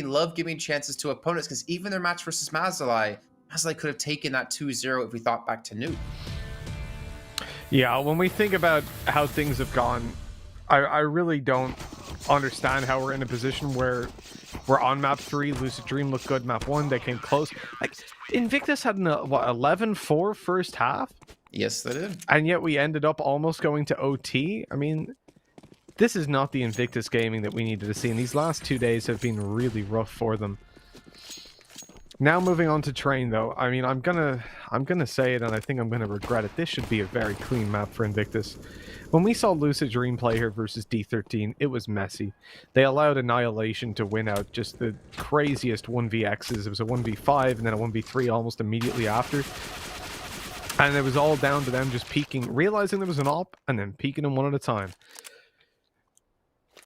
love giving chances to opponents because even their match versus Mazalai could have taken that 2-0 if we thought back to Newt. Yeah, when we think about how things have gone, I really don't understand how we're in a position where we're on map 3. Lucid Dream looked good map 1. They came close. Like, Invictus had an 11-4 first half. Yes, they did. And yet we ended up almost going to OT. I mean, this is not the Invictus gaming that we needed to see. And these last 2 days have been really rough for them. Now moving on to Train, though. I mean, I'm gonna say it, and I think I'm gonna regret it. This should be a very clean map for Invictus. When we saw Lucid Dream play here versus D13, it was messy. They allowed Annihilation to win out just the craziest 1vx's. It was a 1v5 and then a 1v3 almost immediately after. And it was all down to them just peeking, realizing there was an op, and then peeking them one at a time.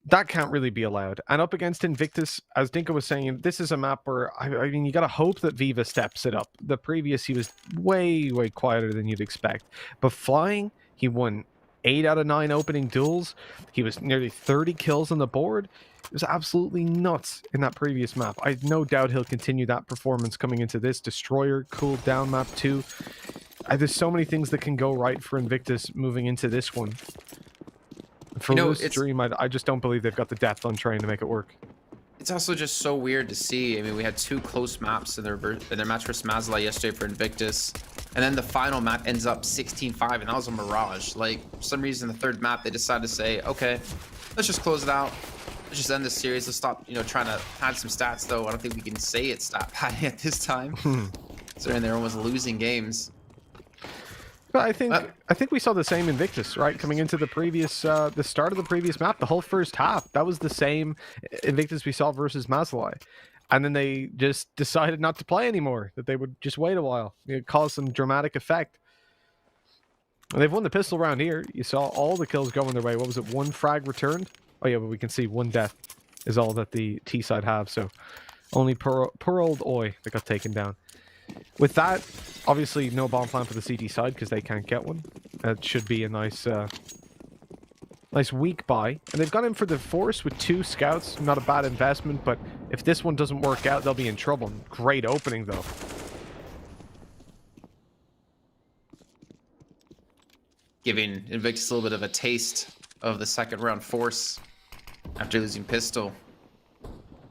That can't really be allowed. And up against Invictus, as Dinko was saying, this is a map where, I mean, you got to hope that Viva steps it up. The previous, he was way, way quieter than you'd expect. But flying, he won 8 out of 9 opening duels. He was nearly 30 kills on the board. It was absolutely nuts in that previous map. I have no doubt he'll continue that performance coming into this. Destroyer, cooled down map 2. There's so many things that can go right for Invictus moving into this one. For Lucid Dream, I just don't believe they've got the depth on Train to make it work. It's also just so weird to see. I mean, we had 2 close maps in their match versus Mazalai yesterday for Invictus, and then the final map ends up 16-5, and that was a mirage. Like, for some reason, the third map, they decided to say, okay, let's just close it out. Let's just end this series. Let's stop, trying to pad some stats, though. I don't think we can say it's stat padding at this time. Considering they're almost losing games. But I think we saw the same Invictus, right? Coming into the previous, the start of the previous map, the whole first half, that was the same Invictus we saw versus Mazalai. And then they just decided not to play anymore, that they would just wait a while. It caused some dramatic effect. And they've won the pistol round here. You saw all the kills going their way. What was it? 1 frag returned? Oh yeah, but we can see 1 death is all that the T side have. So only poor old Oi that got taken down. With that, obviously no bomb plan for the CT side because they can't get one. That should be a nice nice weak buy. And they've gone in for the Force with 2 scouts. Not a bad investment, but if this one doesn't work out, they'll be in trouble. Great opening, though. Giving Invictus a little bit of a taste of the second round Force after losing pistol.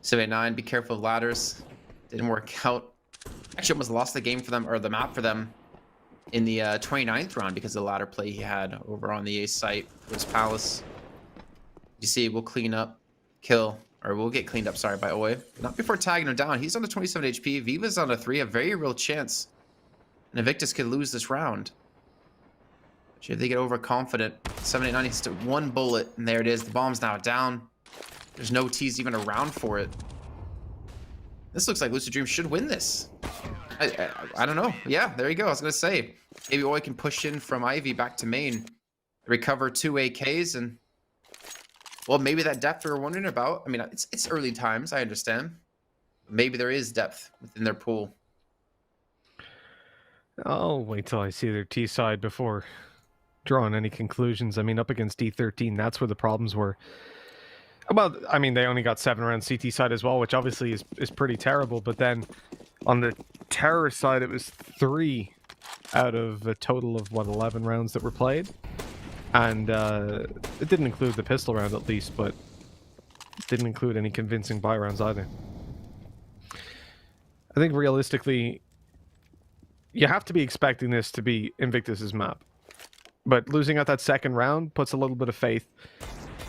7-9, be careful of ladders. Didn't work out. Actually almost lost the game for them, or the map for them, in the 29th round because of the ladder play he had over on the A site with Palace. You see, we'll clean up, kill, or we'll get cleaned up, sorry, by Oi. Not before tagging him down. He's on a 27 HP. Viva's on a 3, a very real chance. And Invictus could lose this round. If they get overconfident, 789 needs to 1 bullet, and there it is. The bomb's now down. There's no T's even around for it. This looks like Lucid Dream should win this. I don't know. Yeah, there you go. I was going to say, maybe Oi can push in from Ivy back to main, recover 2 AKs, and, well, maybe that depth we were wondering about. I mean, it's early times, I understand. Maybe there is depth within their pool. I'll wait till I see their T side before drawing any conclusions. I mean, up against D13, that's where the problems were. Well, I mean, they only got 7 rounds CT side as well, which obviously is pretty terrible. But then on the terror side, it was 3 out of a total of, 11 rounds that were played. And it didn't include the pistol round, at least, but it didn't include any convincing buy rounds either. I think realistically, you have to be expecting this to be Invictus's map. But losing out that second round puts a little bit of faith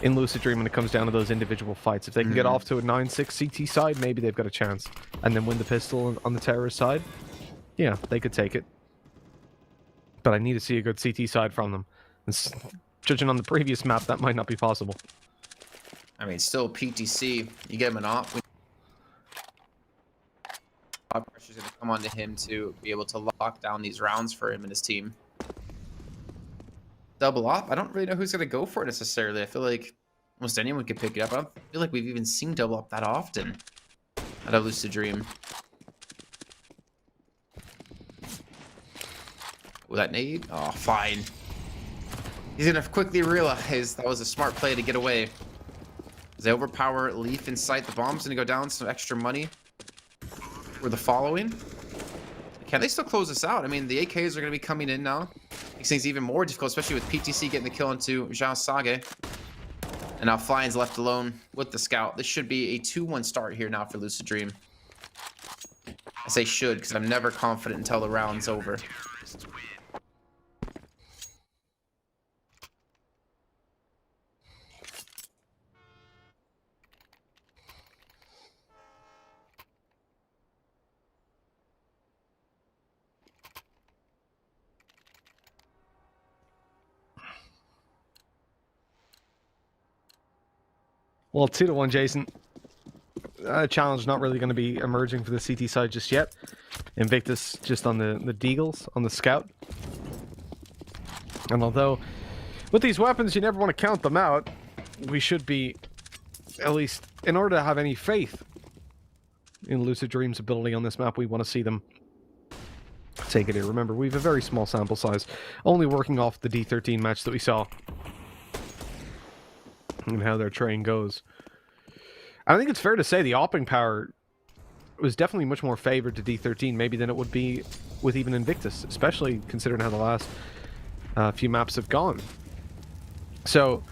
in Lucid Dream when it comes down to those individual fights. If they can get off to a 9-6 CT side, maybe they've got a chance. And then win the pistol on the terrorist side, yeah, they could take it. But I need to see a good CT side from them. And judging on the previous map, that might not be possible. I mean, still PTC, you get him an op. Pressure's going to come onto him to be able to lock down these rounds for him and his team. Double op, I don't really know who's going to go for it necessarily. I feel like almost anyone could pick it up. I don't feel like we've even seen double up that often out of Lucid Dream. Will that nade? Oh, fine. He's going to quickly realize that was a smart play to get away. They overpower Leaf in sight. The bomb's gonna go down. Some extra money for the following. Can they still close this out? I mean, the AKs are gonna be coming in now. Makes things even more difficult, especially with PTC getting the kill into Zhao Sage. And now Flying's left alone with the scout. This should be a 2-1 start here now for Lucid Dream. I say should because I'm never confident until the round's over. Well, 2-1, Jason. Challenge not really going to be emerging for the CT side just yet. Invictus just on the Deagles, on the Scout. And although, with these weapons, you never want to count them out, we should be, at least, in order to have any faith in Lucid Dream's ability on this map, we want to see them take it here. Remember, we have a very small sample size, only working off the D13 match that we saw. And how their train goes. I think it's fair to say the opping power was definitely much more favored to D13 maybe than it would be with even Invictus, especially considering how the last few maps have gone. So,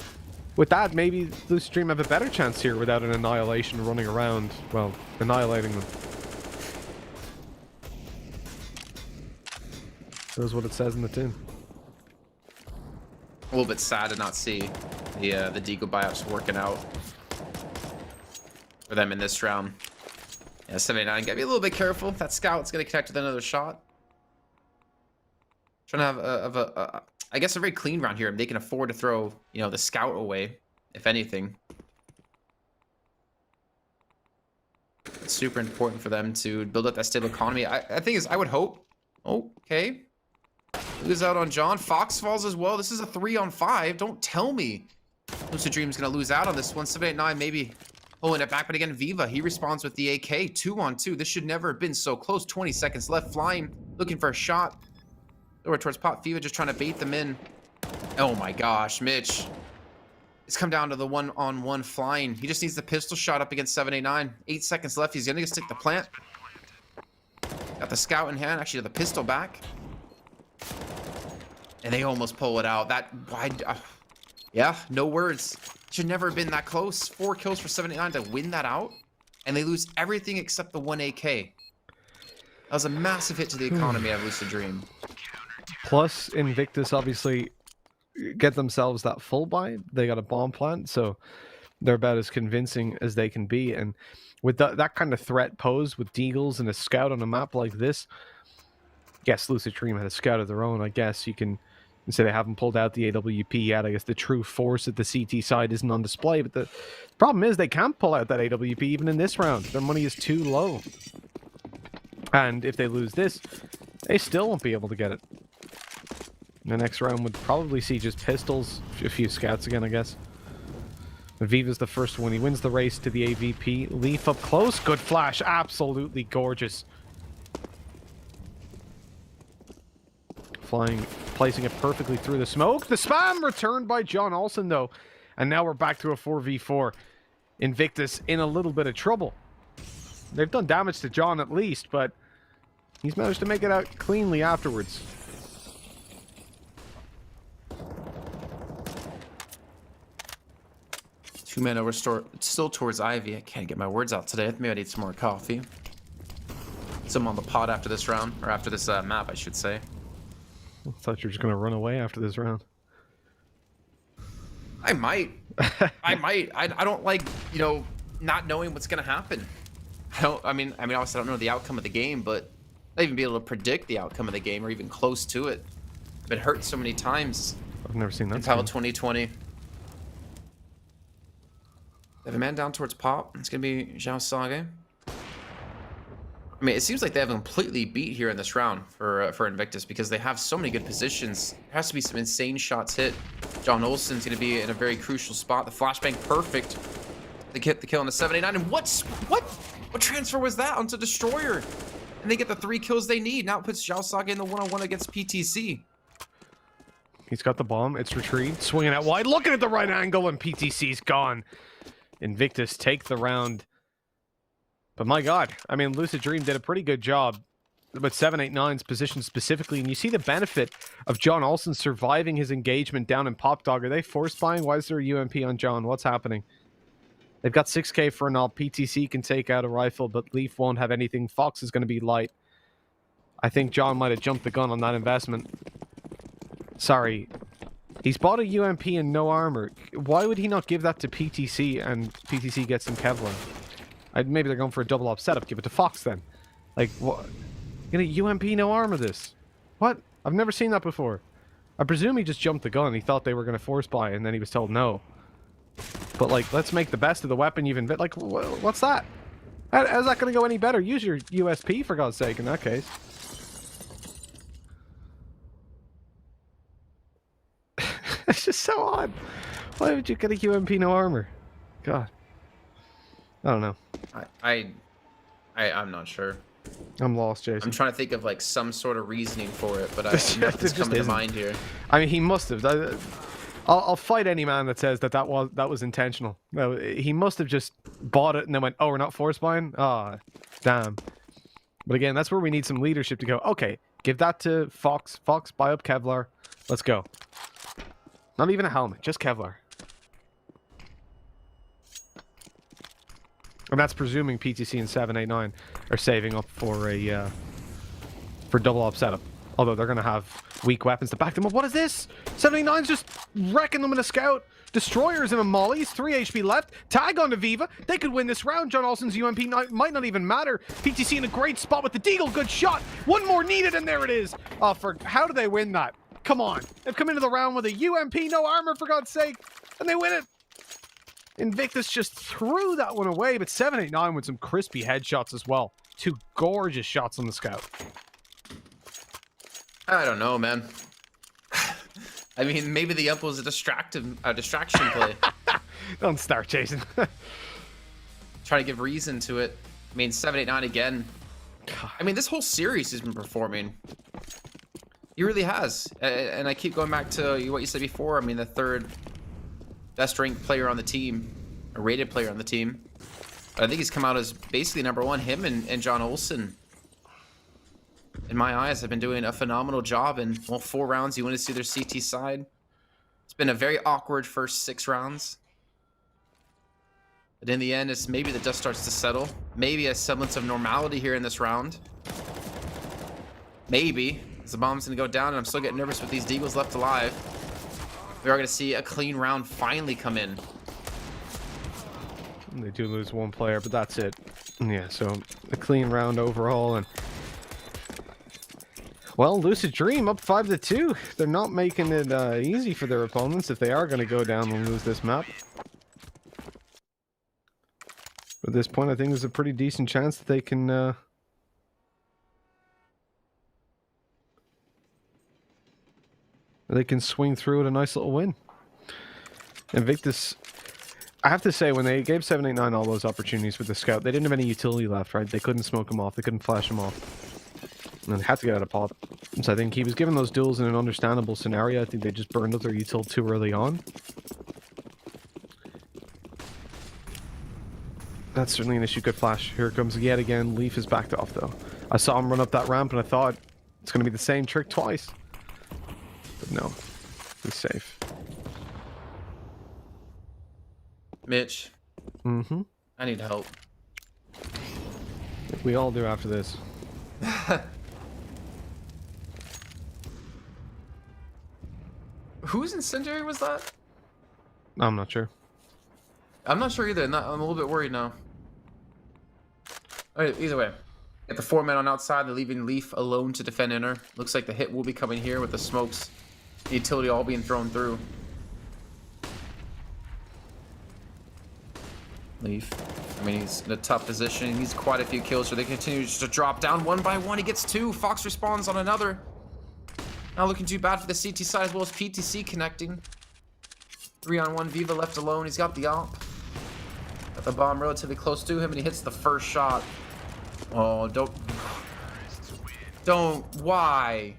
with that, maybe Lucid Dream have a better chance here without an Annihilation running around, well, annihilating them. That's what it says in the tin. A little bit sad to not see the Deagle buyouts working out for them in this round. Yeah, 79, gotta be a little bit careful. That scout's gonna connect with another shot. Trying to have I guess a very clean round here. They can afford to throw, you know, the scout away, if anything. It's super important for them to build up that stable economy. I think is I would hope. Okay. Lose out on John. Fox falls as well. This is a 3-on-5. Don't tell me Lucid Dream's going to lose out on this one. 789 maybe pulling it back. But again, Viva, he responds with the AK. 2-on-2. This should never have been so close. 20 seconds left. Flying, looking for a shot. Over towards Pop. Viva just trying to bait them in. Oh my gosh, Mitch. It's come down to the 1-on-1 Flying. He just needs the pistol shot up against 789. 8 seconds left. He's going to stick the plant. Got the scout in hand. Actually, the pistol back. And they almost pull it out. That wide, yeah, no words. Should never have been that close. 4 kills for 79 to win that out, and they lose everything except the 1 AK. That was a massive hit to the economy of Lucid Dream. Plus, Invictus obviously get themselves that full buy. They got a bomb plant, so they're about as convincing as they can be. And with that kind of threat posed with Deagles and a scout on a map like this, yes, Lucid Dream had a scout of their own. I guess you can say they haven't pulled out the AWP yet. I guess the true force at the CT side isn't on display. But the problem is they can't pull out that AWP even in this round. Their money is too low. And if they lose this, they still won't be able to get it. The next round would probably see just pistols, a few scouts again, I guess. But Viva's the first one. He wins the race to the AVP. Leaf up close. Good flash. Absolutely gorgeous. Flying, placing it perfectly through the smoke. The spam returned by John Olsen, though. And now we're back to a 4v4. Invictus in a little bit of trouble. They've done damage to John at least, but he's managed to make it out cleanly afterwards. Two men over still towards Ivy. I can't get my words out today. Maybe I need some more coffee. Some on the pod after this round, or after this map, I should say. I thought you were just going to run away after this round. I might. I don't like, you know, not knowing what's going to happen. I mean, obviously I don't know the outcome of the game, but not even be able to predict the outcome of the game or even close to it. I've been hurt so many times. I've never seen that. In Title 2020. They have a man down towards Pop. It's going to be Zhao Sage. I mean, it seems like they have completely beat here in this round for Invictus because they have so many good positions. There has to be some insane shots hit. John Olsen's going to be in a very crucial spot. The flashbang perfect. They get the kill on the 789. And what transfer was that onto Destroyer? And they get the 3 kills they need. Now it puts Zhao Sage in the 1-on-1 against PTC. He's got the bomb. It's retrieved. Swinging out wide. Looking at the right angle and PTC's gone. Invictus take the round. But my God, I mean, Lucid Dream did a pretty good job with 789's position specifically, and you see the benefit of John Olsen surviving his engagement down in Pop Dog. Are they force buying? Why is there a UMP on John? What's happening? They've got 6k for an all. PTC can take out a rifle, but Leaf won't have anything. Fox is going to be light. I think John might have jumped the gun on that investment. Sorry. He's bought a UMP and no armor. Why would he not give that to PTC and PTC gets some Kevlar? Maybe they're going for a double op setup. Give it to Fox then. Like, what? You're gonna UMP no armor this? What? I've never seen that before. I presume he just jumped the gun. He thought they were going to force buy, and then he was told no. But, like, let's make the best of the weapon you've invented. Like, what's that? How's that going to go any better? Use your USP, for God's sake, in that case. It's just so odd. Why would you get a UMP no armor? God. I don't know. I'm not sure. I'm lost, Jason. I'm trying to think of like some sort of reasoning for it, but nothing's coming to mind here. I mean, he must have. I'll fight any man that says that was intentional. No, he must have just bought it and then went, "Oh, we're not force buying." Ah, damn. But again, that's where we need some leadership to go. Okay, give that to Fox. Fox, buy up Kevlar. Let's go. Not even a helmet, just Kevlar. And that's presuming PTC and 789 are saving up for a double op setup. Although they're going to have weak weapons to back them up. What is this? 789's just wrecking them in a scout. Destroyers and a mollies. 3 HP left. Tag on to Viva. They could win this round. John Olsen's UMP might not even matter. PTC in a great spot with the Deagle. Good shot. One more needed, and there it is. Oh, how do they win that? Come on. They've come into the round with a UMP, no armor, for God's sake. And they win it. Invictus just threw that one away, but 789 with some crispy headshots as well. 2 gorgeous shots on the scout. I don't know, man. I mean, maybe the up was a distraction play. Don't start, Jason. Trying to give reason to it. I mean, 789 again. I mean, this whole series has been performing. He really has. And I keep going back to what you said before. I mean, the 3rd best ranked player on the team, a rated player on the team. But I think he's come out as basically #1. Him and John Olsen, in my eyes, have been doing a phenomenal job. In, well, 4 rounds, you want to see their CT side. It's been a very awkward first 6 rounds. But in the end, it's maybe the dust starts to settle. Maybe a semblance of normality here in this round. Maybe. The bomb's going to go down, and I'm still getting nervous with these Deagles left alive. We are going to see a clean round finally come in. They do lose 1 player, but that's it. Yeah, so a clean round overall. And well, Lucid Dream up 5-2. They're not making it easy for their opponents if they are going to go down and lose this map. At this point, I think there's a pretty decent chance that they can... they can swing through with a nice little win. Invictus, I have to say, when they gave 789 all those opportunities with the scout, they didn't have any utility left, right? They couldn't smoke him off. They couldn't flash him off. And they had to get out of pop. So I think he was given those duels in an understandable scenario. I think they just burned up their util too early on. That's certainly an issue. Good flash. Here it comes yet again. Leaf is backed off, though. I saw him run up that ramp, and I thought it's going to be the same trick twice. But no, he's safe. Mitch. Mm-hmm. I need help. We all do after this. Whose incendiary was that? I'm not sure. I'm not sure either. I'm a little bit worried now. Alright, either way. Get the 4 men on outside. They're leaving Leaf alone to defend inner. Looks like the hit will be coming here with the smokes. The utility all being thrown through. Leaf. I mean, he's in a tough position. He needs quite a few kills, so they continue just to drop down 1 by 1. He gets 2. Fox respawns on another. Not looking too bad for the CT side as well as PTC connecting. 3-on-1. Viva left alone. He's got the op. Got the bomb relatively close to him, and he hits the first shot. Oh, don't. Why?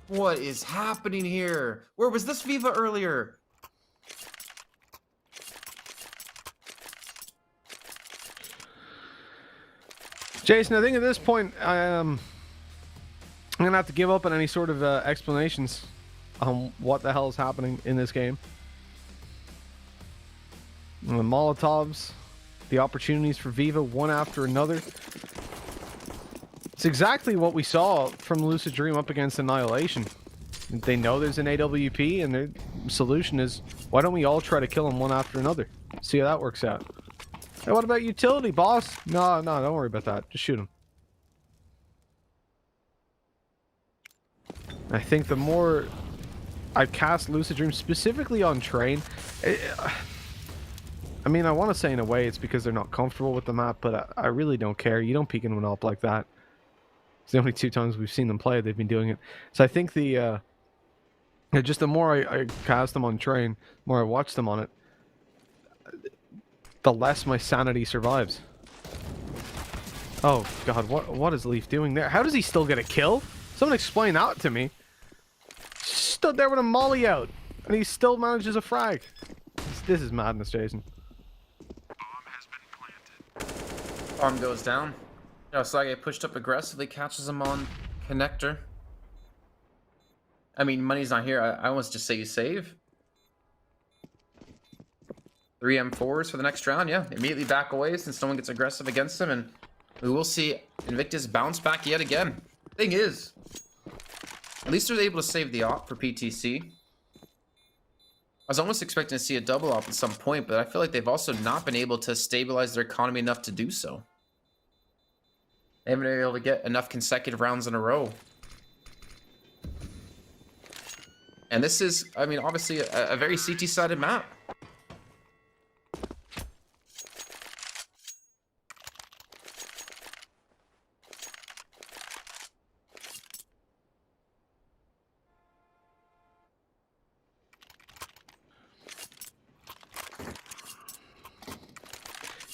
What is happening here? Where was this Viva earlier? Jason, I think at this point, I'm going to have to give up on any sort of explanations on what the hell is happening in this game. And the Molotovs, the opportunities for Viva, one after another. It's exactly what we saw from Lucid Dream up against Annihilation. They know there's an AWP, and their solution is, why don't we all try to kill them one after another? See how that works out. Hey, what about utility, boss? No, don't worry about that. Just shoot him. I think the more I cast Lucid Dream specifically on Train, I mean, I want to say in a way it's because they're not comfortable with the map, but I really don't care. You don't peek anyone up like that. It's the only 2 times we've seen them play, they've been doing it. So I think just the more I cast them on Train, the more I watch them on it, the less my sanity survives. Oh god, what is Leaf doing there? How does he still get a kill? Someone explain that to me. Stood there with a molly out, and he still manages a frag. This is madness, Jason. Arm goes down. Sage pushed up aggressively, catches him on connector. I mean, money's not here. I almost just say you save. 3 M4s for the next round. Yeah, immediately back away since no one gets aggressive against him, and we will see Invictus bounce back yet again. Thing is, at least they're able to save the op for PTC. I was almost expecting to see a double op at some point, but I feel like they've also not been able to stabilize their economy enough to do so. They haven't been able to get enough consecutive rounds in a row. And this is, I mean, obviously a very CT-sided map.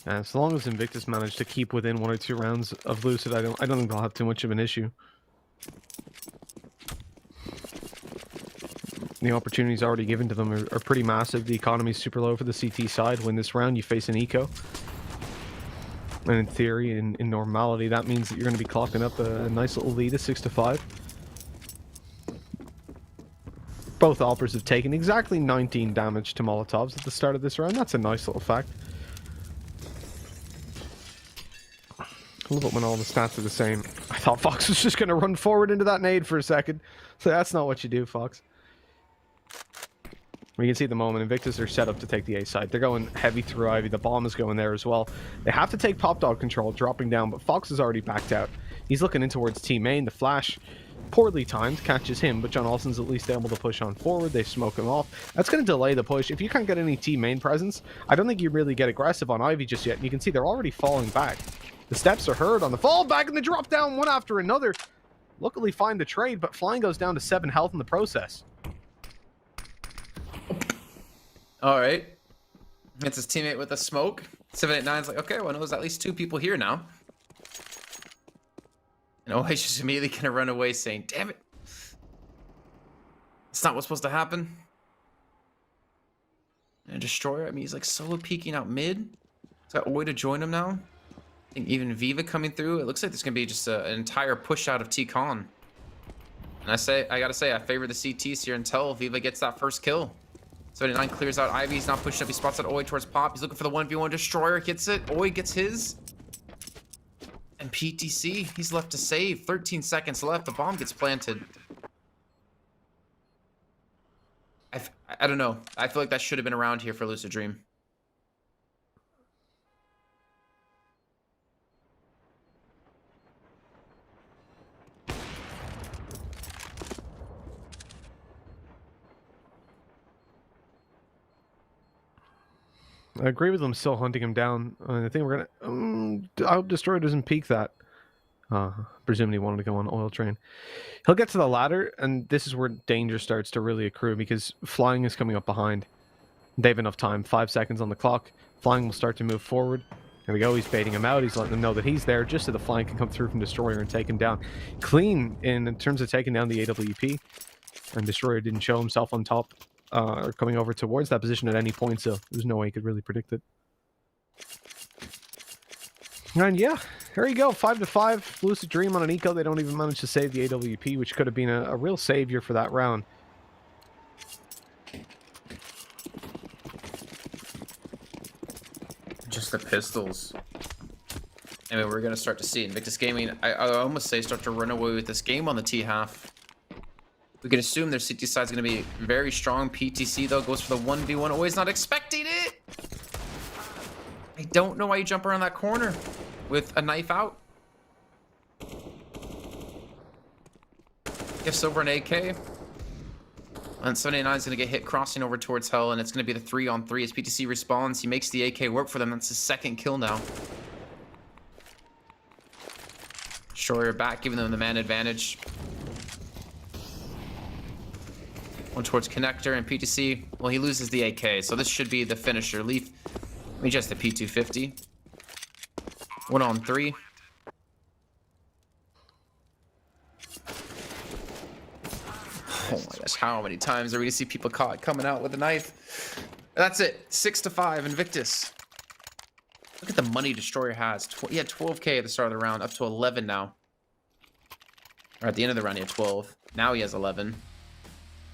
As long as Invictus managed to keep within 1 or 2 rounds of Lucid, I don't think they'll have too much of an issue. The opportunities already given to them are pretty massive. The economy's super low for the CT side. Win this round, you face an eco. And in theory, in normality, that means that you're going to be clocking up a nice little lead of 6-5. Both Alpers have taken exactly 19 damage to Molotovs at the start of this round. That's a nice little fact. I love it when all the stats are the same. I thought Fox was just going to run forward into that nade for a second. So that's not what you do, Fox. We can see at the moment, Invictus are set up to take the A side. They're going heavy through Ivy. The bomb is going there as well. They have to take Pop Dog control, dropping down, but Fox is already backed out. He's looking in towards T main. The flash, poorly timed, catches him, but John Olsen's at least able to push on forward. They smoke him off. That's going to delay the push. If you can't get any T main presence, I don't think you really get aggressive on Ivy just yet. And you can see they're already falling back. The steps are heard on the fall back, and the drop down one after another. Luckily find the trade, but Flying goes down to 7 health in the process. All right. It's his teammate with a smoke. 789's like, okay, well, there's at least 2 people here now. And Oi's just immediately going to run away saying, damn it. It's not what's supposed to happen. And Destroyer, I mean, he's like solo peeking out mid. He's got Oi to join him now. I think even Viva coming through. It looks like there's going to be just an entire push out of T-Con. And I got to say, I favor the CTs here until Viva gets that first kill. 79 clears out Ivy. He's not pushing up. He spots out Oi towards Pop. He's looking for the 1v1 Destroyer. Gets it. Oi gets his. And PTC, he's left to save. 13 seconds left. The bomb gets planted. I don't know. I feel like that should have been around here for Lucid Dream. I agree with them still hunting him down. I think we're going to... I hope Destroyer doesn't peek that. Presumably he wanted to go on Oil Train. He'll get to the ladder, and this is where danger starts to really accrue, because Flying is coming up behind. They have enough time. 5 seconds on the clock. Flying will start to move forward. There we go. He's baiting him out. He's letting them know that he's there, just so the Flying can come through from Destroyer and take him down. Clean in terms of taking down the AWP. And Destroyer didn't show himself on top. Or coming over towards that position at any point, so there's no way he could really predict it. And yeah, there you go. 5-5. Lucid Dream on an eco. They don't even manage to save the AWP, which could have been a real savior for that round. Just the pistols. I mean, we're going to start to see Invictus Gaming, I almost say, start to run away with this game on the T half. We can assume their CT side is going to be very strong. PTC, though, goes for the 1v1. Always not expecting it. I don't know why you jump around that corner with a knife out. Gifts over an AK. And 79 is going to get hit crossing over towards Hell, and it's going to be the 3-on-3 as PTC responds. He makes the AK work for them. That's his second kill now. Destroyer back, giving them the man advantage. One towards Connector, and PTC, well, he loses the AK, so this should be the finisher. Leaf, I mean, just the P250. 1-on-3. Oh my gosh, how many times are we going to see people caught coming out with a knife? That's it. 6-5, Invictus. Look at the money Destroyer has. He had 12k at the start of the round, up to 11 now. Or at the end of the round, he had 12. Now he has 11.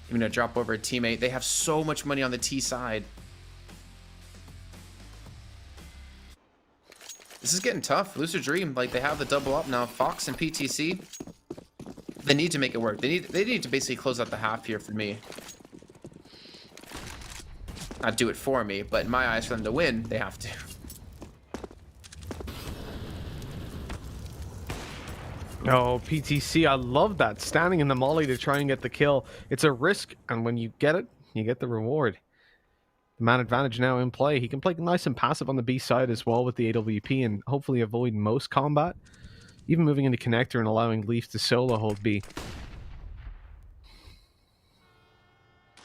Even to drop over a teammate. They have so much money on the T side. This is getting tough. Lucid Dream, like, they have the double up now. Fox and PTC, they need to make it work. They need to basically close out the half here for me. Not do it for me, but in my eyes, for them to win, they have to. Oh, PTC, I love that. Standing in the molly to try and get the kill. It's a risk, and when you get it, you get the reward. The man advantage now in play. He can play nice and passive on the B side as well with the AWP and hopefully avoid most combat. Even moving into Connector and allowing Leaf to solo hold B.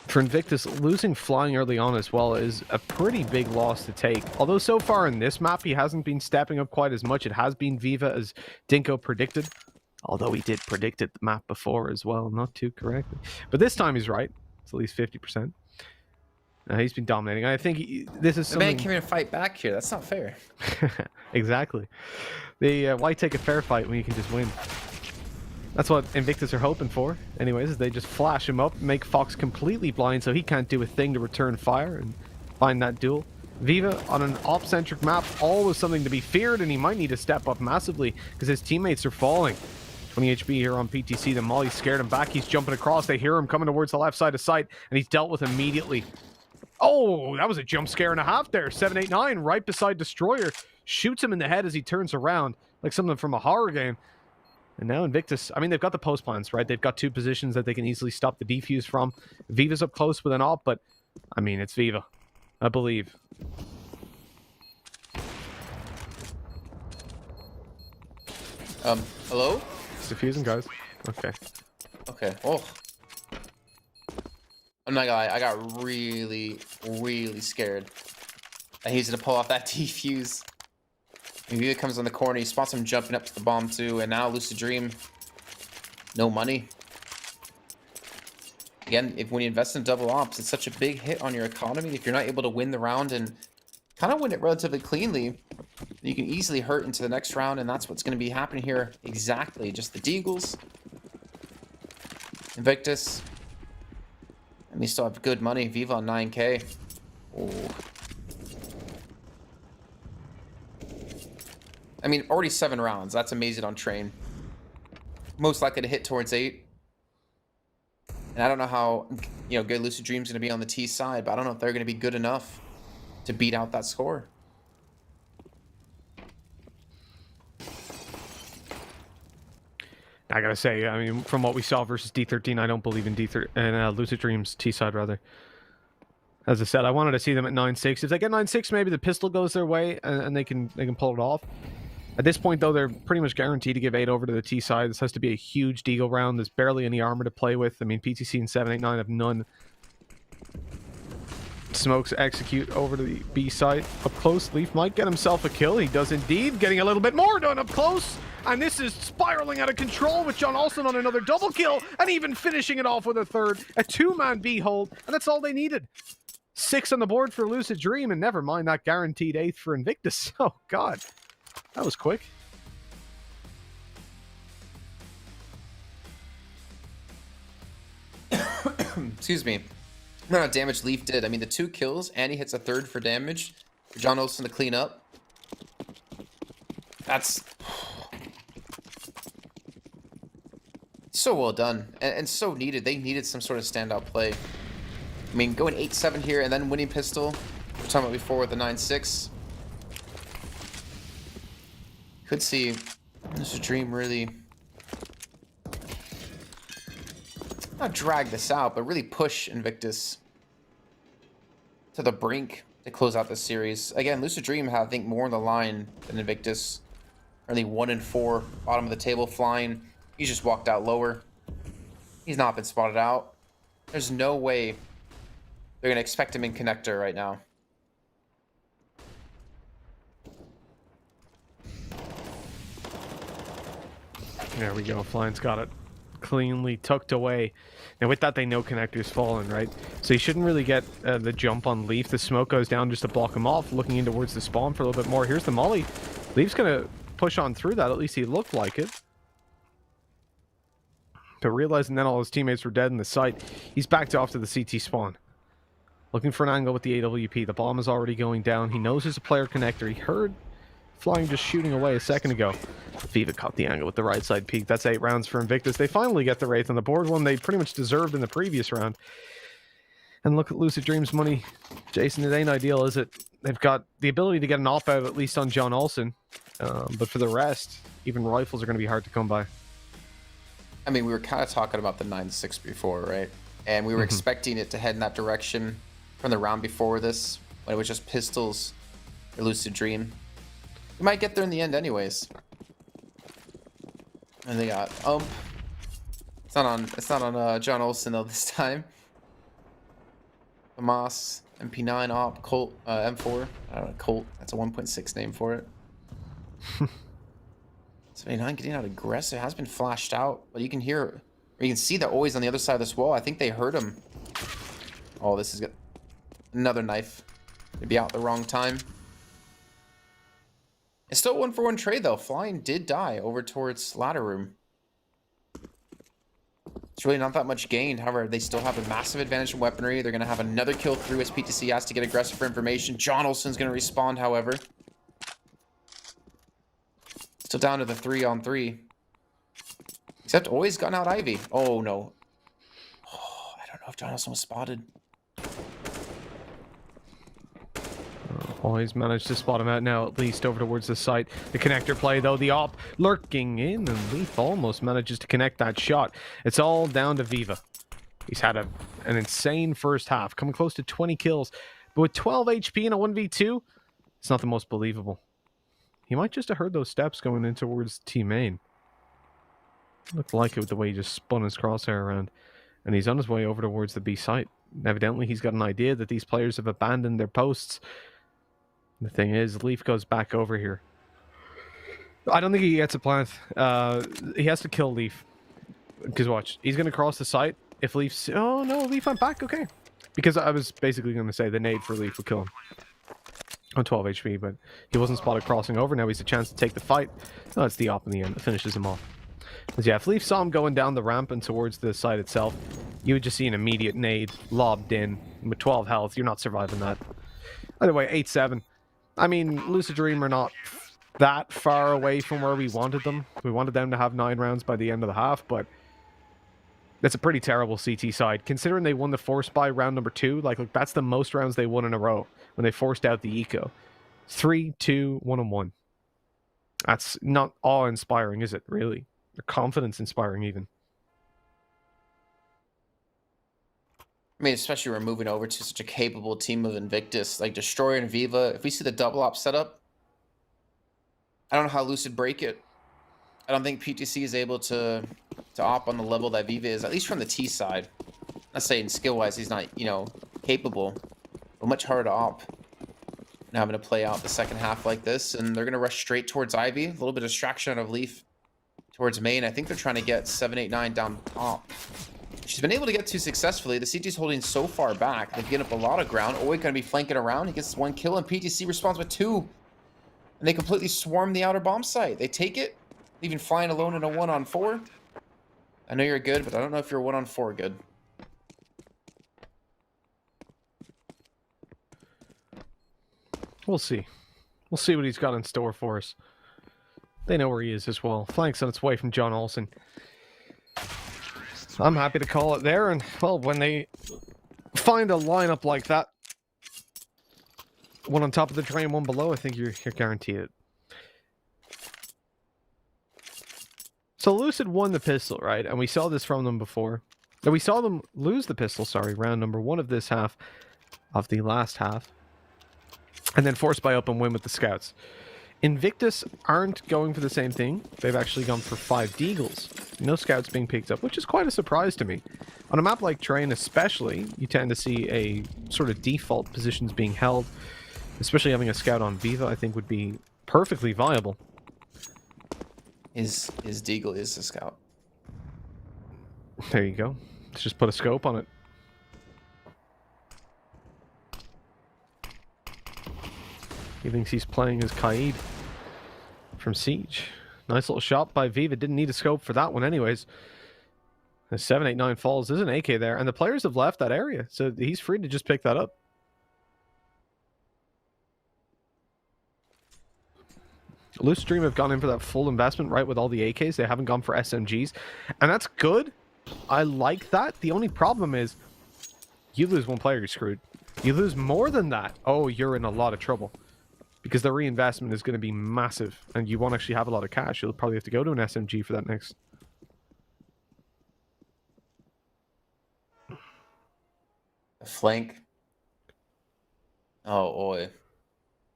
For Invictus, losing flying early on as well is a pretty big loss to take. Although so far in this map, he hasn't been stepping up quite as much. It has been Viva as Dinko predicted. Although he did predict it the map before as well, not too correctly. But this time he's right. It's at least 50%. He's been dominating. I think this is something... The man came in and fight back here. That's not fair. Exactly. Why take a fair fight when you can just win? That's what Invictus are hoping for. Anyways, is they just flash him up, make Fox completely blind so he can't do a thing to return fire and find that duel. Viva on an op-centric map, always something to be feared, and he might need to step up massively because his teammates are falling. 20 HP here on PTC. The Molly scared him back. He's jumping across. They hear him coming towards the left side of sight, and he's dealt with immediately. Oh, that was a jump scare and a half there. 789 right beside Destroyer. Shoots him in the head as he turns around, like something from a horror game. And now Invictus, I mean, they've got the post plants, right? They've got two positions that they can easily stop the defuse from. Viva's up close with an op, but, I mean, it's Viva. I believe. Hello? It's defusing, guys. Okay. Okay. Oh. I'm not gonna lie, I got really, really scared. And he's gonna pull off that defuse. And Viva comes on the corner, he spots him jumping up to the bomb too, and now Lucid Dream, no money. Again, when you invest in double ops, it's such a big hit on your economy. If you're not able to win the round and kind of win it relatively cleanly, you can easily hurt into the next round, and that's what's going to be happening here exactly. Just the Deagles, Invictus, and we still have good money. Viva on 9k. Oh. I mean, already 7 rounds. That's amazing on train. Most likely to hit towards 8. And I don't know how, good Lucid Dream's going to be on the T side, but I don't know if they're going to be good enough to beat out that score. I gotta say, I mean, from what we saw versus D13, I don't believe in Lucid Dream's T side, rather. As I said, I wanted to see them at 9-6. If they get 9-6, maybe the pistol goes their way and they can pull it off. At this point, though, they're pretty much guaranteed to give 8 over to the T side. This has to be a huge deagle round. There's barely any armor to play with. I mean, PTC and 789 have none. Smokes execute over to the B side. Up close, Leaf might get himself a kill. He does indeed, getting a little bit more done up close. And this is spiraling out of control with John Olsen on another double kill. And even finishing it off with a third. A 2-man B hold. And that's all they needed. 6 on the board for Lucid Dream. And never mind that guaranteed 8th for Invictus. Oh, God. That was quick. Excuse me. No, how damage Leaf did. I mean, the 2 kills, and he hits a 3rd for damage. For John Olsen to clean up. That's so well done, and so needed. They needed some sort of standout play. I mean, going 8-7 here, and then winning pistol. We were talking about before with the 9-6. Could see Lucid Dream really not drag this out, but really push Invictus to the brink to close out this series. Again, Lucid Dream had, I think, more on the line than Invictus. Only 1-4, bottom of the table flying. He's just walked out lower. He's not been spotted out. There's no way they're gonna expect him in connector right now. There we go. Flying's got it cleanly tucked away. Now with that, they know connector's fallen, right? So he shouldn't really get the jump on Leaf. The smoke goes down just to block him off, looking in towards the spawn for a little bit more. Here's the molly. Leaf's gonna push on through that. At least he looked like it. But realizing then all his teammates were dead in the site, he's backed off to the CT spawn. Looking for an angle with the AWP. The bomb is already going down. He knows there's a player connector. He heard Flying just shooting away a second ago. Viva caught the angle with the right side peek. That's 8 rounds for Invictus. They finally get the Wraith on the board, one they pretty much deserved in the previous round. And look at Lucid Dream's money. Jason, it ain't ideal, is it? They've got the ability to get an op out, at least on John Olsen. But for the rest, even rifles are going to be hard to come by. I mean, we were kind of talking about the 9-6 before, right? And we were expecting it to head in that direction from the round before this, when it was just pistols or Lucid Dream. We might get there in the end anyways. And they got It's not on John Olsen though this time. Hamas, MP9, op, Colt, M4. I don't know, Colt. That's a 1.6 name for it. 79 getting out aggressive. Has been flashed out, but you can hear, or you can see the always on the other side of this wall. I think they heard him. Oh, this is good. Another knife. Maybe out the wrong time. It's still 1-for-1 trade though. Flying did die over towards ladder room. It's really not that much gained. However, they still have a massive advantage in weaponry. They're going to have another kill through as PTC has to get aggressive for information. John Olsen's going to respawn, however. Still down to the 3-on-3. Except always gotten out Ivy. Oh, no. Oh, I don't know if John Olsen was spotted. Always managed to spot him out now, at least over towards the site. The connector play, though, the op lurking in, and Leaf almost manages to connect that shot. It's all down to Viva. He's had an insane first half, coming close to 20 kills. But with 12 HP in a 1v2, it's not the most believable. He might just have heard those steps going in towards T main. Looked like it with the way he just spun his crosshair around. And he's on his way over towards the B site. Evidently, he's got an idea that these players have abandoned their posts. The thing is, Leaf goes back over here. I don't think he gets a plant. He has to kill Leaf. Because watch, he's going to cross the site. If Leaf's... Oh, no, Leaf went back. Okay. Because I was basically going to say the nade for Leaf would kill him. On 12 HP, but he wasn't spotted crossing over. Now he's a chance to take the fight. Oh, it's the op in the end that finishes him off. But yeah, if Leaf saw him going down the ramp and towards the site itself, you would just see an immediate nade lobbed in. With 12 health, you're not surviving that. Either way, 8-7. I mean, Lucid Dream are not that far away from where we wanted them. We wanted them to have 9 rounds by the end of the half, but that's a pretty terrible CT side. Considering they won the force by round number 2, like, look, that's the most rounds they won in a row when they forced out the eco. 3, 2, 1-on-1. That's not awe-inspiring, is it, really? Or confidence-inspiring, even. I mean, especially we're moving over to such a capable team of Invictus, like Destroyer and Viva. If we see the double op setup, I don't know how Lucid break it. I don't think PTC is able to op on the level that Viva is, at least from the T side. I'm not saying skill-wise he's not, you know, capable, but much harder to op. Now having to play out the second half like this, and they're going to rush straight towards Ivy. A little bit of distraction out of Leaf towards main. I think they're trying to get 7, 8, 9 down top. She's been able to get to successfully. The CT's holding so far back. They've given up a lot of ground. Oi going to be flanking around. He gets 1 kill, and PTC responds with 2. And they completely swarm the outer bomb site. They take it, leaving flying alone in a 1-on-4. I know you're good, but I don't know if you're 1-on-4 good. We'll see. We'll see what he's got in store for us. They know where he is as well. Flank's on its way from John Olsen. I'm happy to call it there, and, well, when they find a lineup like that, one on top of the train, one below, I think you're guaranteed it. So Lucid won the pistol, right? And we saw this from them before. And we saw them lose the pistol, sorry, round number 1 of this half, of the last half. And then forced by open win with the scouts. Invictus aren't going for the same thing. They've actually gone for 5 deagles. No scouts being picked up, which is quite a surprise to me. On a map like Train especially, you tend to see a sort of default positions being held. Especially having a scout on Viva, I think, would be perfectly viable. His deagle is a scout. There you go. Let's just put a scope on it. He thinks he's playing as Kaid from Siege. Nice little shot by Viva. Didn't need a scope for that one anyways. The 789 falls. There's an AK there. And the players have left that area. So he's free to just pick that up. Lucid Dream have gone in for that full investment, right, with all the AKs. They haven't gone for SMGs. And that's good. I like that. The only problem is you lose one player, you're screwed. You lose more than that. Oh, you're in a lot of trouble. Because the reinvestment is going to be massive. And you won't actually have a lot of cash. You'll probably have to go to an SMG for that next. A flank. Oh, oi.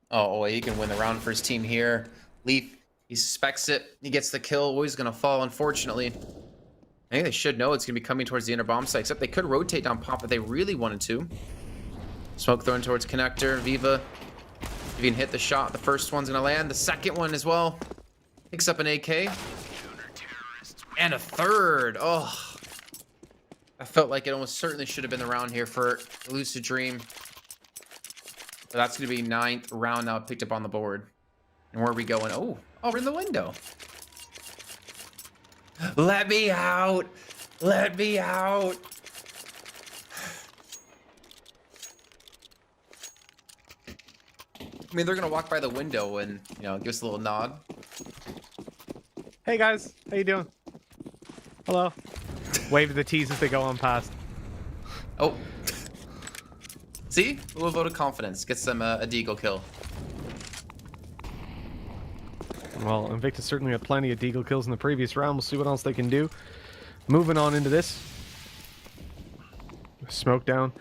Oh, oi. He can win the round for his team here. Leaf, he suspects it. He gets the kill. Oh, he's going to fall, unfortunately. I think they should know it's going to be coming towards the inner bomb site. Except they could rotate down pop if they really wanted to. Smoke thrown towards connector. Viva. If he can hit the shot, the first one's going to land. The second one as well. Picks up an AK. And a third. Oh. I felt like it almost certainly should have been the round here for Lucid Dream. But that's going to be 9th round now picked up on the board. And where are we going? Oh, we're in the window. Let me out. Let me out. I mean, they're going to walk by the window and, you know, give us a little nod. Hey, guys. How you doing? Hello. Wave to the T's as they go on past. Oh. See? A little vote of confidence. Gets them a deagle kill. Well, Invictus certainly had plenty of deagle kills in the previous round. We'll see what else they can do. Moving on into this. Smoke down.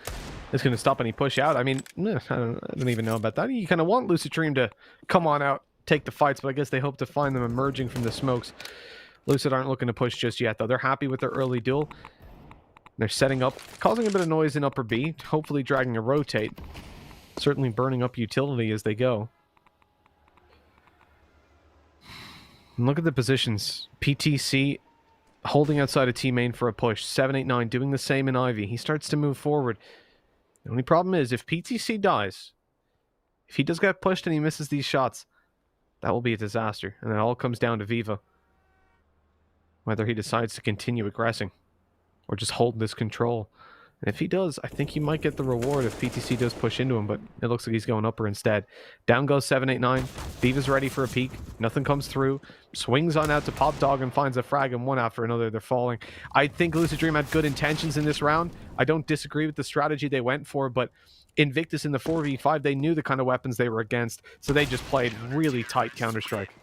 It's going to stop any push out. I mean, I don't even know about that. You kind of want Lucid Dream to come on out, take the fights, but I guess they hope to find them emerging from the smokes. Lucid aren't looking to push just yet, though. They're happy with their early duel. They're setting up, causing a bit of noise in upper B, hopefully dragging a rotate. Certainly burning up utility as they go. And look at the positions. PTC holding outside of T main for a push. 789 doing the same in Ivy. He starts to move forward. The only problem is if PTC dies, if he does get pushed and he misses these shots, that will be a disaster. And it all comes down to Viva. Whether he decides to continue aggressing or just hold this control. And if he does, I think he might get the reward if PTC does push into him, but it looks like he's going upper instead. Down goes 789. Viva's ready for a peek. Nothing comes through. Swings on out to Pop Dog and finds a frag, and one after another they're falling. I think Lucid Dream had good intentions in this round. I don't disagree with the strategy they went for, but Invictus in the 4v5, they knew the kind of weapons they were against, so they just played really tight Counter-Strike.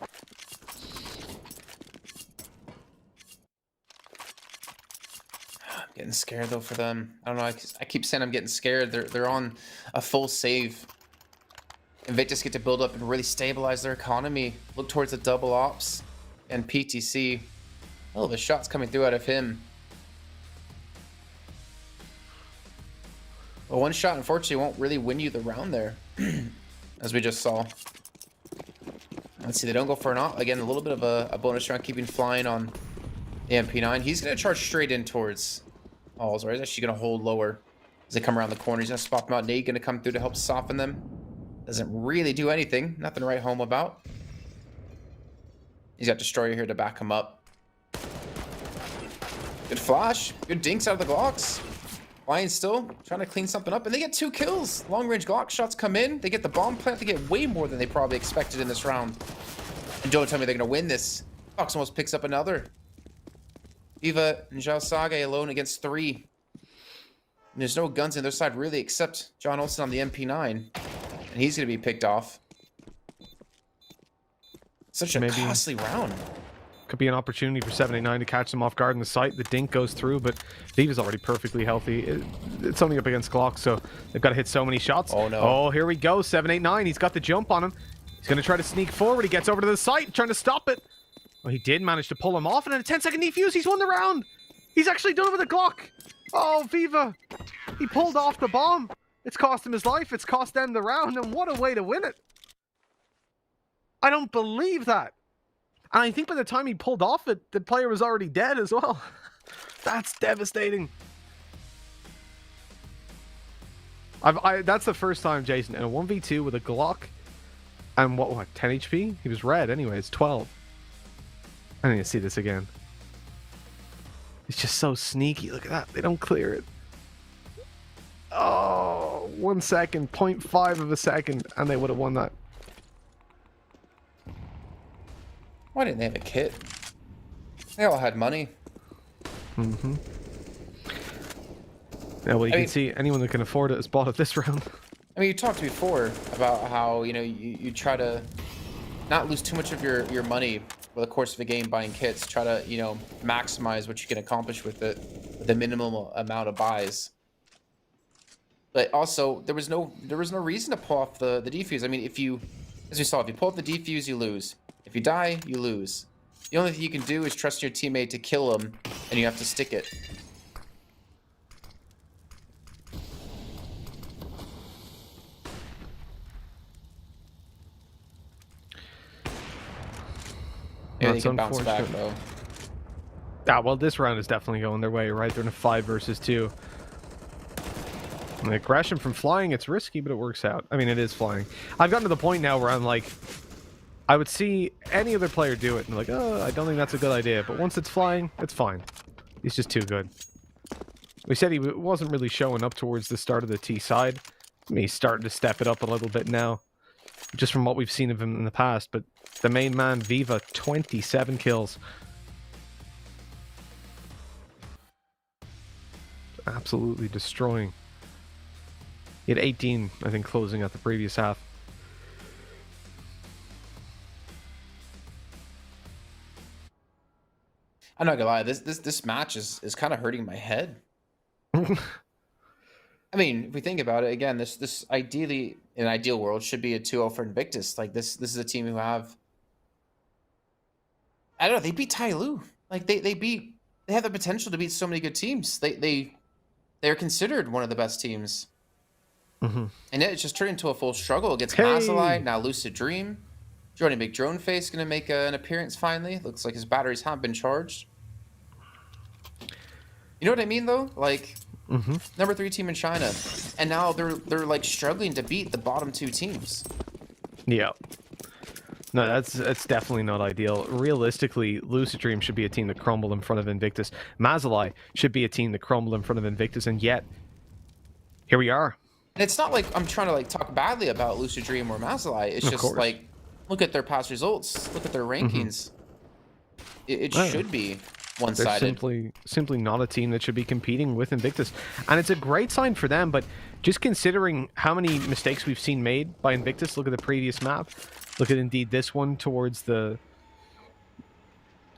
Getting scared though for them. I don't know. I keep saying I'm getting scared. They're on a full save. Invictus get to build up and really stabilize their economy. Look towards the double ops and PTC. Oh, the shots coming through out of him. Well, one shot unfortunately won't really win you the round there, as we just saw. Let's see. They don't go for an op. Again, a little bit of a bonus round, keeping flying on the MP9. He's gonna charge straight in towards Halls, right? He's actually going to hold lower as they come around the corner. He's going to spot them out. Nate going to come through to help soften them. Doesn't really do anything. Nothing to write home about. He's got Destroyer here to back him up. Good flash. Good dinks out of the Glocks. Lion still trying to clean something up. And they get 2 kills. Long-range Glock shots come in. They get the bomb plant. They get way more than they probably expected in this round. And don't tell me they're going to win this. Fox almost picks up another. Viva and Zhao Sage alone against 3. And there's no guns on their side really except John Olsen on the MP9. And he's going to be picked off. Such a costly round. Could be an opportunity for 789 to catch them off guard in the site. The dink goes through, but Viva's already perfectly healthy. It's only up against Glock, so they've got to hit so many shots. Oh, no. Oh, here we go. 789. He's got the jump on him. He's going to try to sneak forward. He gets over to the site, trying to stop it. Well, he did manage to pull him off, and in a 10-second defuse, he's won the round. He's actually done it with a Glock. Oh, Viva. He pulled off the bomb. It's cost him his life. It's cost them the round, and what a way to win it. I don't believe that. And I think by the time he pulled off it, the player was already dead as well. That's devastating. That's the first time, Jason, in a 1v2 with a Glock and what 10 HP? He was red anyways, 12. I need to see this again. It's just so sneaky. Look at that. They don't clear it. Oh, 1 second, 0.5 of a second, and they would have won that. Why didn't they have a kit? They all had money. Mm-hmm. Yeah, well, you can see anyone that can afford it has bought it this round. I mean, you talked before about how, you know, you try to not lose too much of your money over the course of a game buying kits. Try to, you know, maximize what you can accomplish with it, with the minimum amount of buys. But also, there was no reason to pull off the defuse. I mean, if you, as we saw, if you pull off the defuse, you lose. If you die, you lose. The only thing you can do is trust your teammate to kill him, and you have to stick it. Yeah, they can bounce back, though. Ah, well, this round is definitely going their way, right? They're in a 5 versus 2. And the aggression from flying, it's risky, but it works out. I mean, it is flying. I've gotten to the point now where I'm like, I would see any other player do it and like, oh, I don't think that's a good idea. But once it's flying, it's fine. He's just too good. We said he wasn't really showing up towards the start of the T side. I mean, he's starting to step it up a little bit now, just from what we've seen of him in the past. But the main man, Viva, 27 kills. Absolutely destroying. He had 18, I think, closing out the previous half. I'm not gonna lie, this match is kind of hurting my head. I mean, if we think about it, again, this ideally, in an ideal world, should be a 2-0 for Invictus. Like, this is a team who have, I don't know, they beat Tai Lu. Like, they have the potential to beat so many good teams. They're considered one of the best teams. Mm-hmm. And it's just turned into a full struggle against Mazalai, now Lucid Dream. Jordy McDroneface going to make an appearance finally. Looks like his batteries have been charged. You know what I mean, though? Like, number 3 team in China. And now they're like struggling to beat the bottom 2 teams. Yeah. No, that's definitely not ideal. Realistically, Lucid Dream should be a team that crumbled in front of Invictus. Mazalai should be a team that crumbled in front of Invictus, and yet, here we are. And it's not like I'm trying to like talk badly about Lucid Dream or Mazalai. It's just like, look at their past results. Look at their rankings. It should be one-sided. They're simply not a team that should be competing with Invictus. And it's a great sign for them, but just considering how many mistakes we've seen made by Invictus, look at the previous map. Look at indeed this one towards the...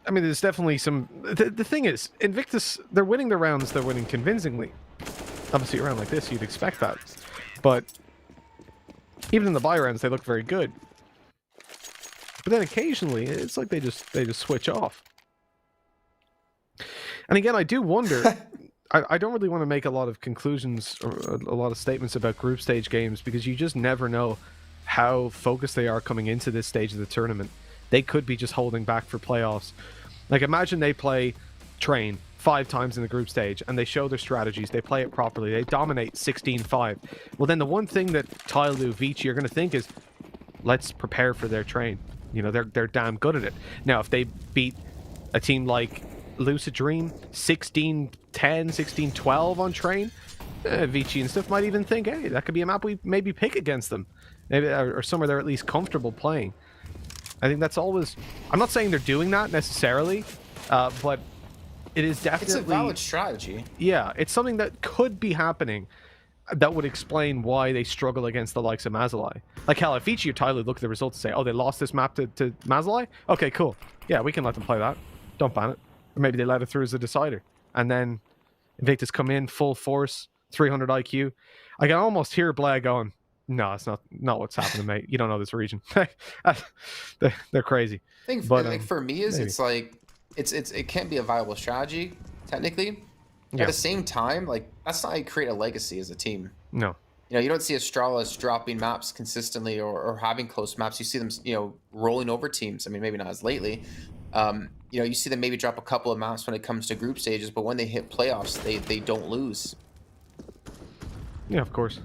I mean, there's definitely some... The thing is, Invictus, they're winning the rounds, they're winning convincingly. Obviously, a round like this, you'd expect that. But even in the buy rounds, they look very good. But then occasionally, it's like they just switch off. And again, I do wonder... I don't really want to make a lot of conclusions or a lot of statements about group stage games because you just never know how focused they are coming into this stage of the tournament. They could be just holding back for playoffs. Like, imagine they play Train 5 times in the group stage, and they show their strategies, they play it properly, they dominate 16-5. Well, then the one thing that Tyloo, Vici are going to think is, let's prepare for their train. You know, they're damn good at it. Now, if they beat a team like Lucid Dream 16-10, 16-12 on train, Vici and stuff might even think, hey, that could be a map we maybe pick against them. Maybe, or somewhere they're at least comfortable playing. I think that's always... I'm not saying they're doing that necessarily, but it is definitely... It's a valid strategy. Yeah, it's something that could be happening that would explain why they struggle against the likes of Mazzalai. Like, hell, if Vici or Tyloo look at the results and say, oh, they lost this map to Mazzalai? Okay, cool. Yeah, we can let them play that. Don't ban it. Or maybe they let it through as a decider. And then Invictus come in, full force, 300 IQ. I can almost hear Blair going, no, it's not what's happening, mate. You don't know this region. They're crazy. I think like for me is maybe. It's like it can't be a viable strategy technically. Yeah. At the same time, like that's not how you create a legacy as a team. No. You know, you don't see Astralis dropping maps consistently or having close maps. You see them, you know, rolling over teams. I mean, maybe not as lately. You know, you see them maybe drop a couple of maps when it comes to group stages, but when they hit playoffs, they don't lose. Yeah, of course.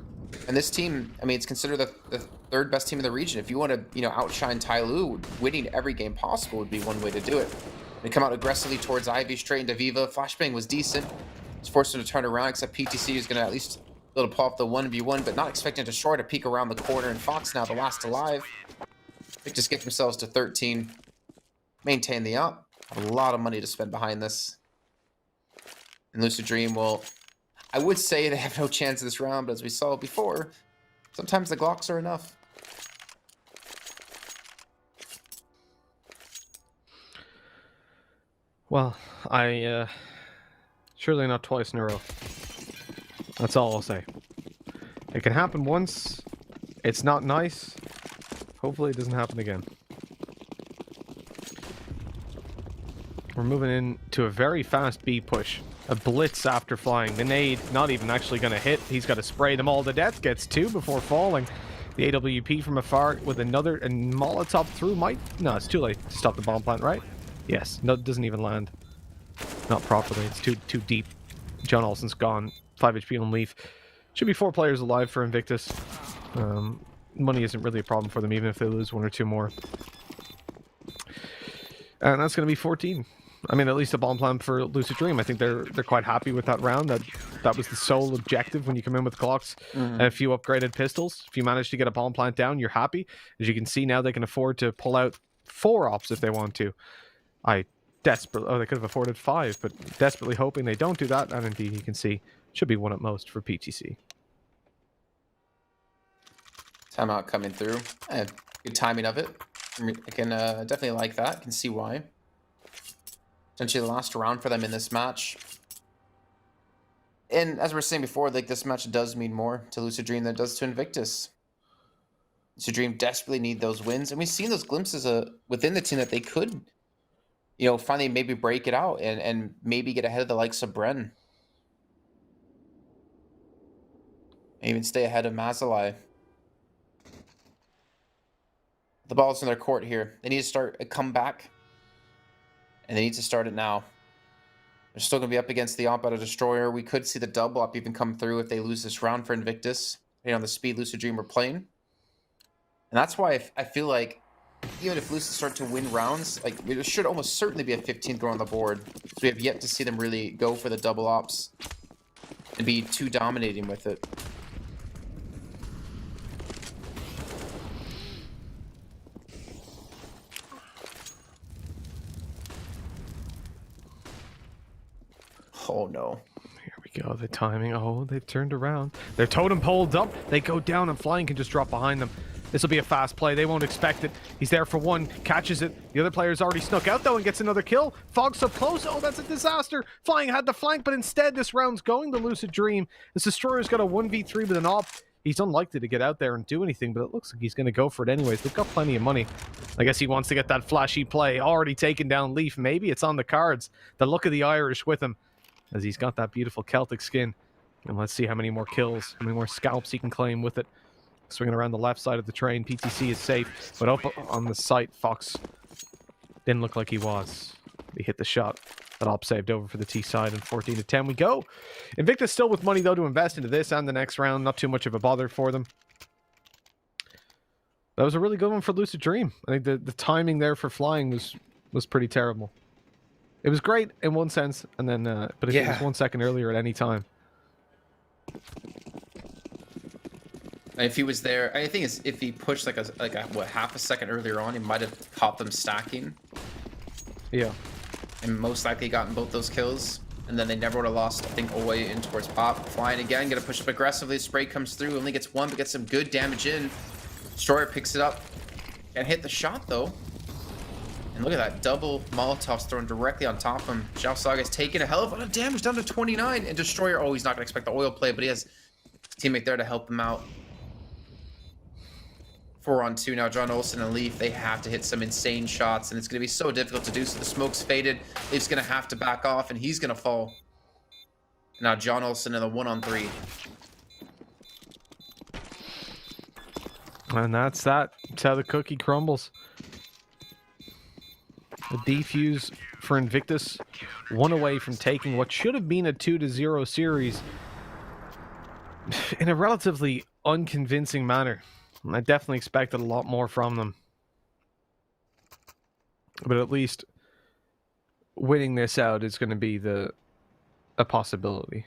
And this team, I mean, it's considered the third best team in the region. If you want to, you know, outshine Tyloo, winning every game possible would be one way to do it. They come out aggressively towards Ivy, straight into Viva. Flashbang was decent. It's forced them to turn around, except PTC is going to at least be able to pull off the 1v1, but not expecting Destroy to peek around the corner. And Fox now the last alive. They just get themselves to 13. Maintain the up. Have a lot of money to spend behind this. And Lucid Dream will... I would say they have no chance in this round, but as we saw before, sometimes the Glocks are enough. Well, surely not twice in a row. That's all I'll say. It can happen once. It's not nice. Hopefully it doesn't happen again. We're moving into a very fast B push. A blitz after flying. The nade not even actually going to hit. He's got to spray them all to death. Gets 2 before falling. The AWP from afar with another, and Molotov through might... No, it's too late to stop the bomb plant, right? Yes. No, it doesn't even land. Not properly. It's too deep. John Olsen's gone. 5 HP on Leaf. Should be 4 players alive for Invictus. Money isn't really a problem for them, even if they lose 1 or 2 more. And that's going to be 14. I mean, at least a bomb plan for Lucid Dream. I think they're quite happy with that round. That was the sole objective when you come in with Glocks and a few upgraded pistols. If you manage to get a bomb plant down, you're happy. As you can see now, they can afford to pull out 4 ops if they want to. They could have afforded 5, but desperately hoping they don't do that. And indeed, you can see, should be 1 at most for PTC. Timeout coming through. Good timing of it. I can definitely like that. Can see why. Essentially the last round for them in this match. And as we were saying before, like this match does mean more to Lucid Dream than it does to Invictus. Lucid Dream desperately need those wins. And we've seen those glimpses within the team that they could, you know, finally maybe break it out and maybe get ahead of the likes of Bren. And even stay ahead of Mazzalai. The ball's in their court here. They need to start a comeback. And they need to start it now. They're still going to be up against the Op out of Destroyer. We could see the double up even come through if they lose this round for Invictus. Depending on the speed Lucid Dream are playing. And that's why I feel like even if Lucid start to win rounds, like there should almost certainly be a 15th go on the board. So we have yet to see them really go for the double ops and be too dominating with it. Oh no. Here we go, the timing. Oh, they've turned around. Their totem pole's up. They go down and Flying can just drop behind them. This will be a fast play. They won't expect it. He's there for 1, catches it. The other player's already snuck out though and gets another kill. Fog's so close. Oh, that's a disaster. Flying had the flank, but instead this round's going to Lucid Dream. This Destroyer's got a 1v3 with an op. He's unlikely to get out there and do anything, but it looks like he's going to go for it anyways. They've got plenty of money. I guess he wants to get that flashy play. Already taken down Leaf. Maybe it's on the cards. The look of the Irish with him, as he's got that beautiful Celtic skin. And let's see how many more kills, how many more scalps he can claim with it. Swinging around the left side of the train. PTC is safe, but up on the site, Fox didn't look like he was. He hit the shot. That op saved over for the T side, and 14-10 we go. Invictus still with money, though, to invest into this and the next round. Not too much of a bother for them. That was a really good one for Lucid Dream. I think the timing there for flying was pretty terrible. It was great in one sense, and then but if it was 1 second earlier at any time. If he was there, I think if he pushed like a what, half a second earlier on, he might have caught them stacking. Yeah. And most likely gotten both those kills. And then they never would have lost, I think, away in towards Pop. Flying again, gonna push up aggressively. Spray comes through, only gets one, but gets some good damage in. Destroyer picks it up. Can't hit the shot, though. And look at that, double Molotovs thrown directly on top of him. Xiao Saga's taking a hell of a lot of damage, down to 29. And Destroyer, oh, he's not gonna expect the oil play, but he has a teammate there to help him out. 4-on-2 now. John Olsen and Leaf, they have to hit some insane shots, and it's going to be so difficult to do so. The smoke's faded. Leaf's going to have to back off, and he's going to fall. Now John Olsen in the 1-on-3. And that's that. That's how the cookie crumbles. The defuse for Invictus, one away from taking what should have been a 2-0 series in a relatively unconvincing manner. I definitely expected a lot more from them. But at least winning this out is going to be a possibility.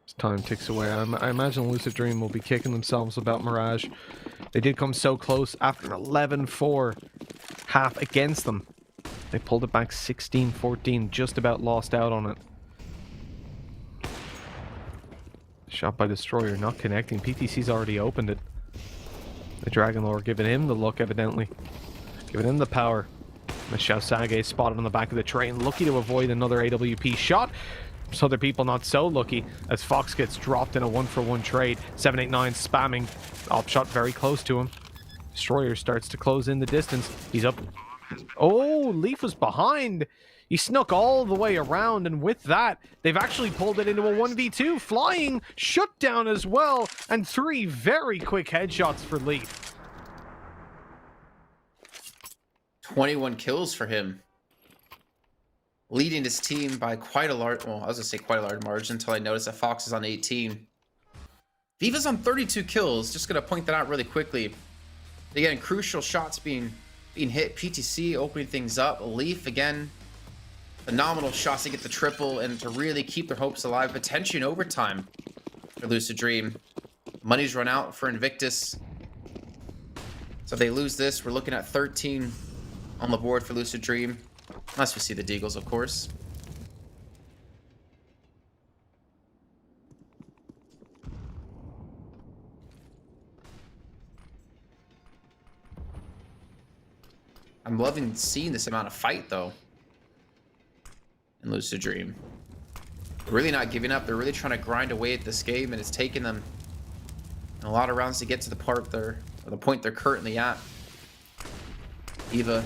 As time ticks away, I imagine Lucid Dream will be kicking themselves about Mirage. They did come so close after an 11-4 half against them. They pulled it back 16-14, just about lost out on it. Shot by Destroyer, not connecting. PTC's already opened it. The Dragon Lord giving him the look, evidently. Giving him the power. The Xiao Sage spotted on the back of the train, lucky to avoid another AWP shot. Some other people not so lucky, as Fox gets dropped in a 1-for-1 trade. 789 spamming. Op shot very close to him. Destroyer starts to close in the distance. He's up. Oh, Leaf was behind. He snuck all the way around, and with that, they've actually pulled it into a 1v2. Flying, shut down as well, and 3 very quick headshots for Leaf. 21 kills for him. Leading his team by quite a large, well, I was going to say quite a large margin until I noticed that Fox is on 18. Viva's on 32 kills. Just going to point that out really quickly. Again, crucial shots being hit. PTC opening things up. Leaf, again, phenomenal shots to get the triple and to really keep their hopes alive, potentially in overtime for Lucid Dream. Money's run out for Invictus. So if they lose this, we're looking at 13 on the board for Lucid Dream. Unless we see the Deagles, of course. I'm loving seeing this amount of fight, though. In Lucid Dream. They're really not giving up. They're really trying to grind away at this game, and it's taken them a lot of rounds to get to the part or the point they're currently at. Eva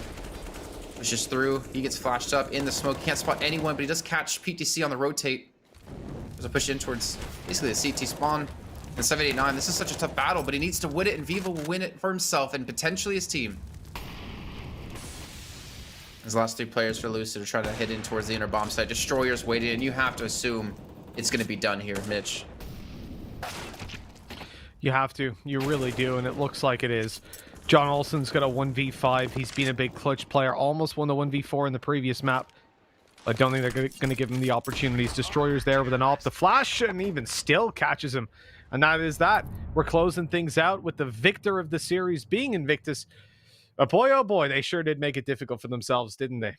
pushes through. He gets flashed up in the smoke. Can't spot anyone, but he does catch PTC on the rotate. There's a push in towards basically the CT spawn. And 789. This is such a tough battle, but he needs to win it, and Viva will win it for himself and potentially his team. His last 3 players for Lucid are trying to hit in towards the inner bomb site. Destroyer's waiting, and you have to assume it's going to be done here, Mitch. You have to. You really do, and it looks like it is. John Olsen's got a 1v5. He's been a big clutch player. Almost won the 1v4 in the previous map. I don't think they're going to give him the opportunities. Destroyer's there with an op. The flash, and even still catches him. And that is that. We're closing things out with the victor of the series being Invictus. But boy, oh boy, they sure did make it difficult for themselves, didn't they?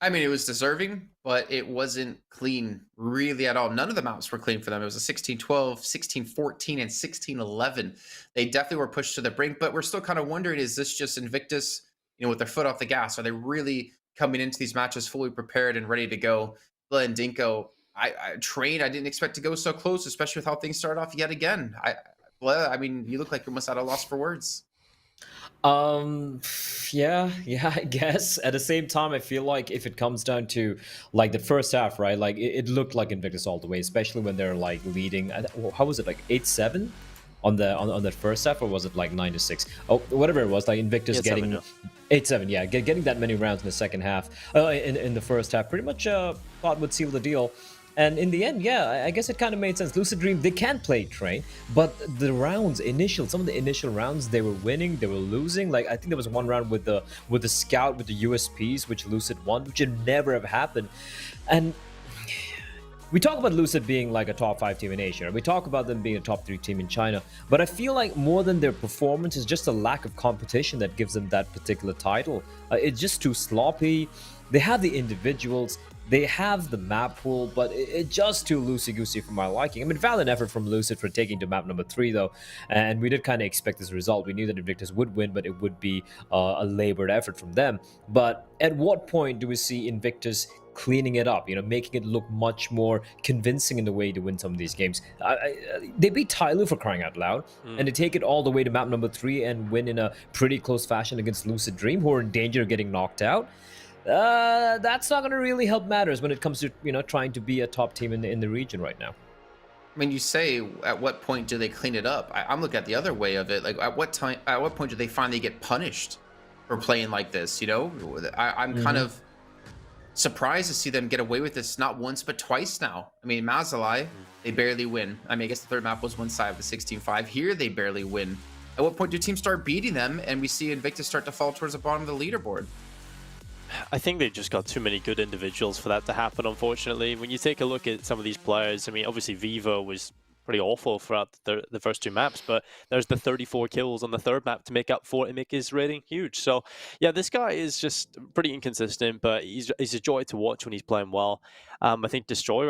I mean, it was deserving, but it wasn't clean really at all. None of the maps were clean for them. It was a 16-12, 16-14, and 16-11. They definitely were pushed to the brink, but we're still kind of wondering, is this just Invictus, with their foot off the gas? Are they really coming into these matches fully prepared and ready to go? Bla and Dinko, I didn't expect to go so close, especially with how things started off yet again. I mean, you look like you're almost at a loss for words. Yeah, I guess. At the same time, I feel like if it comes down to like the first half, right? Like it looked like Invictus all the way, especially when they're like leading. How was it, like 8-7? on that first half, or was it like 9-6? Oh, whatever it was, like Invictus Yeah, getting 7, 8-7, yeah, getting that many rounds in the second half, in the first half, pretty much thought would seal the deal. And in the end, yeah, I guess it kind of made sense. Lucid Dream, they can play Train, but the rounds, some of the initial rounds, they were winning, they were losing. Like, I think there was one round with the Scout with the USPs, which Lucid won, which would never have happened. And we talk about Lucid being like a top 5 team in Asia. We talk about them being a top 3 team in China. But I feel like more than their performance is just a lack of competition that gives them that particular title. It's just too sloppy. They have the individuals. They have the map pool, but it's just too loosey-goosey for my liking. I mean, valiant effort from Lucid for taking to map number 3, though, and we did kind of expect this result. We knew that Invictus would win, but it would be a labored effort from them. But at what point do we see Invictus cleaning it up, making it look much more convincing in the way to win some of these games? They beat Tyloo, for crying out loud, and they take it all the way to map number 3 and win in a pretty close fashion against Lucid Dream, who are in danger of getting knocked out. That's not going to really help matters when it comes to trying to be a top team in the region right now. I mean, you say, at what point do they clean it up? I'm looking at the other way of it. Like, at what point do they finally get punished for playing like this? I'm kind of surprised to see them get away with this not once but twice now. I mean, Mazelai, they barely win. I mean, I guess the third map was one side of the 16-5. Here, they barely win. At what point do teams start beating them and we see Invictus start to fall towards the bottom of the leaderboard? I think they've just got too many good individuals for that to happen, unfortunately. When you take a look at some of these players, I mean, obviously Vivo was pretty awful throughout the first 2 maps, but there's the 34 kills on the third map to make up for it and make his rating huge. So, yeah, this guy is just pretty inconsistent, but he's a joy to watch when he's playing well. I think Destroyer